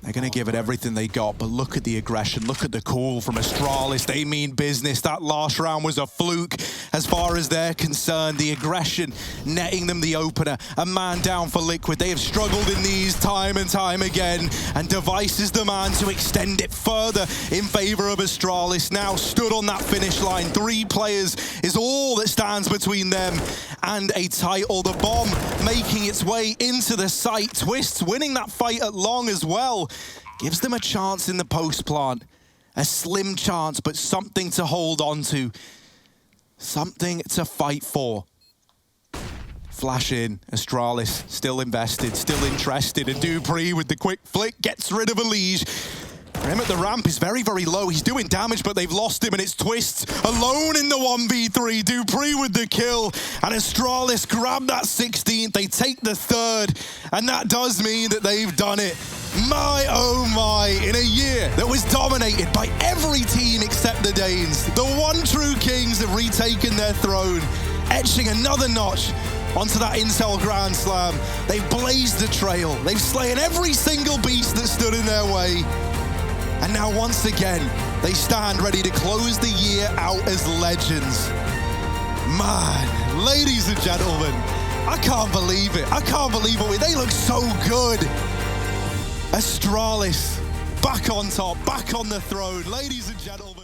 They're going to give it everything they got, but look at the aggression, look at the call from Astralis. They mean business. That last round was a fluke as far as they're concerned. The aggression netting them the opener. A man down for Liquid. They have struggled in these time and time again, and Device is the man to extend it further in favor of Astralis. Now stood on that finish line. 3 players is all that stands between them and a title. The bomb making its way into the site. Twists winning that fight at long as well. Gives them a chance in the post plant. A slim chance, but something to hold on to. Something to fight for. Flash in. Astralis still invested, still interested. And Dupree with the quick flick gets rid of Elige. Him at the ramp is very, very low. He's doing damage, but they've lost him, and it's Twists alone in the 1v3. Dupree with the kill, and Astralis grab that 16th. They take the 3rd, and that does mean that they've done it. My, oh my, in a year that was dominated by every team except the Danes, the one true Kings have retaken their throne, etching another notch onto that Intel Grand Slam. They've blazed the trail. They've slain every single beast that stood in their way. And now once again, they stand ready to close the year out as legends. Man, ladies and gentlemen, I can't believe it. I can't believe it. They look so good. Astralis back on top, back on the throne. Ladies and gentlemen.